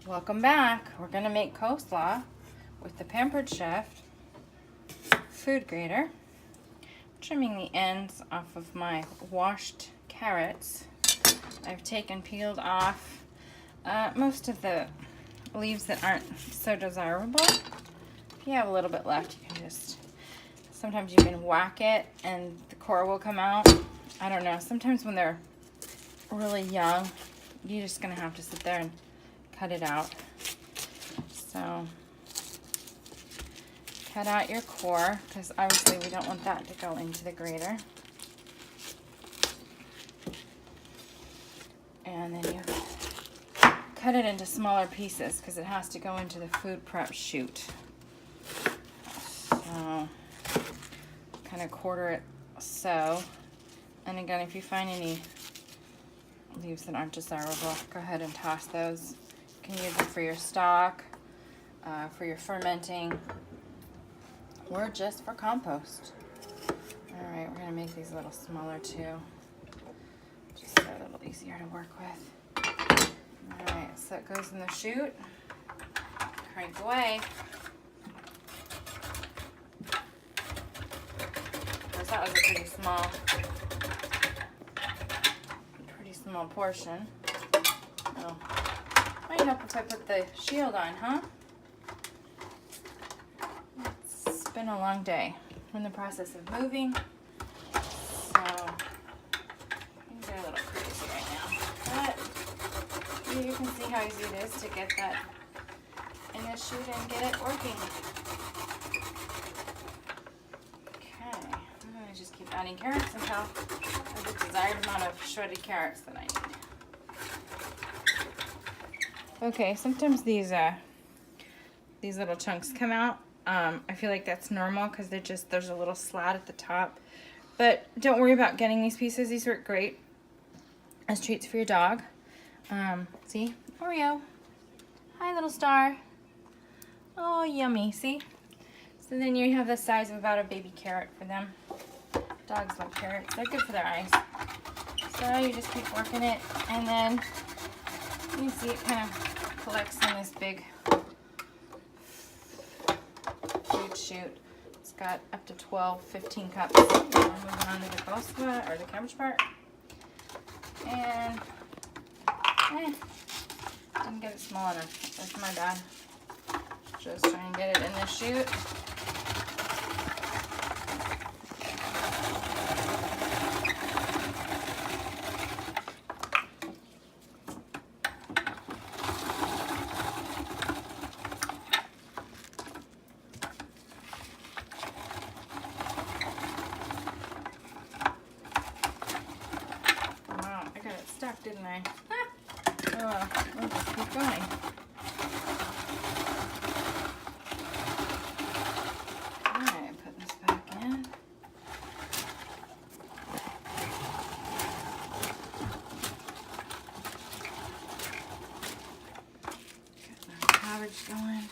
Welcome back. We're gonna make coleslaw with the Pampered Chef food grater. Trimming the ends off of my washed carrots. I've peeled off most of the leaves that aren't so desirable. If you have a little bit left, you can sometimes you can whack it and the core will come out. I don't know, sometimes when they're really young, you're just gonna have to sit there and cut it out. So cut out your core, because obviously we don't want that to go into the grater. And then you cut it into smaller pieces because it has to go into the food prep chute. So kind of quarter it so. And again, if you find any leaves that aren't desirable, go ahead and toss those. You can use them for your stock, for your fermenting, or just for compost. All right, we're gonna make these a little smaller too, just so they're a little easier to work with. All right, so it goes in the chute. Crank away. Because that was a pretty small portion. Oh, might help if I put the shield on, huh? It's been a long day. We're in the process of moving, so things are a little crazy right now. But you can see how easy it is to get that in the chute and get it working. Okay, I'm going to just keep adding carrots until I have the desired amount of shredded carrots that I need. Okay, sometimes these little chunks come out. I feel like that's normal because there's a little slat at the top. But don't worry about getting these pieces. These work great as treats for your dog. See? Oreo. Hi, little star. Oh, yummy. See? So then you have the size of about a baby carrot for them. Dogs love carrots. They're good for their eyes. So you just keep working it, and then you see it kind of collects in this big food chute. It's got up to 12, 15 cups. Now moving on to the coleslaw, or the cabbage part. And didn't get it small enough. That's my bad. Just trying to get it in the chute. Wow, I got it stuck, didn't I? Oh well, we'll just keep going. Alright, put this back in. Get our cabbage going.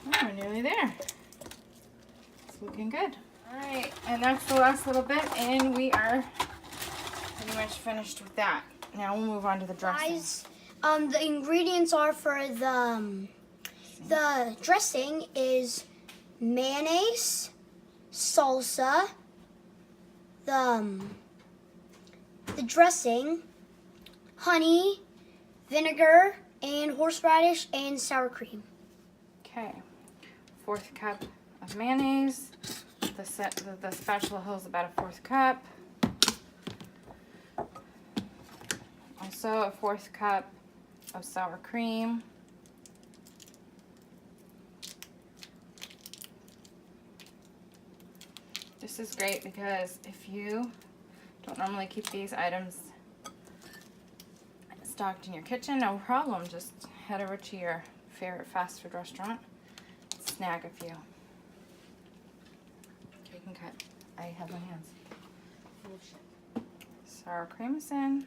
Oh, we're nearly there. It's looking good. Alright, and that's the last little bit, and we are pretty much finished with that. Now we'll move on to the dressing. Guys, the ingredients are for the dressing is mayonnaise, salsa, the dressing, honey, vinegar, and horseradish, and sour cream. Okay, 1/4 cup of mayonnaise. The spatula holds about a 1/4 cup. Also a 1/4 cup of sour cream. This is great because if you don't normally keep these items stocked in your kitchen, no problem. Just head over to your favorite fast food restaurant, snag a few. Okay, you can cut. I have my hands. Sour cream is in.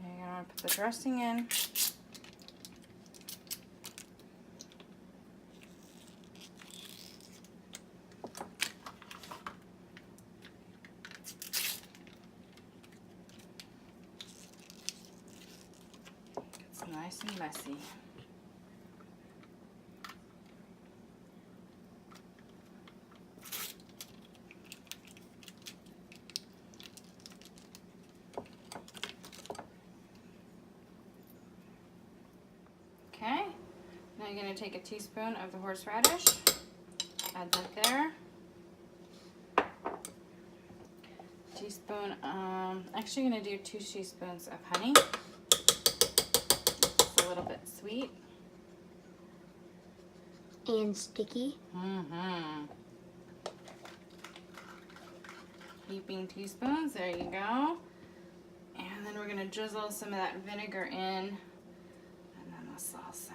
Now you're gonna put the dressing in. nice and messy. Okay, now you're going to take a teaspoon of the horseradish, add that there. Teaspoon, actually going to do 2 teaspoons of honey. It's a little bit sweet. And sticky. Mm-hmm. Heaping teaspoons, there you go. And then we're going to drizzle some of that vinegar in. And then the salsa.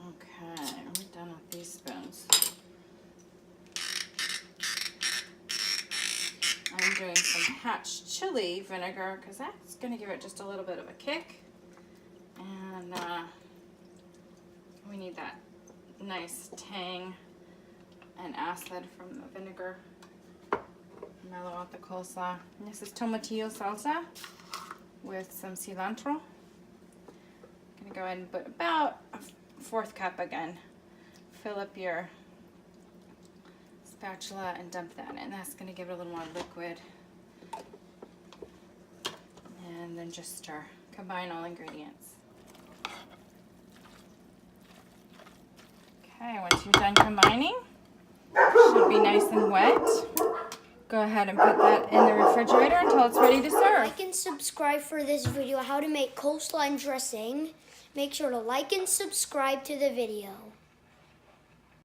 Okay, we're done with these spoons. I'm doing some hatch chili vinegar because that's going to give it just a little bit of a kick. And we need that nice tang and acid from the vinegar. Mellow out the coleslaw. And this is tomatillo salsa with some cilantro. I'm going to go ahead and put about a 1/4 cup again. Fill up your spatula and dump that in. That's going to give it a little more liquid. And then just stir. Combine all ingredients. Okay, once you're done combining, should be nice and wet. Go ahead and put that in the refrigerator until it's ready to serve. Like and subscribe for this video, how to make coleslaw and dressing. Make sure to like and subscribe to the video.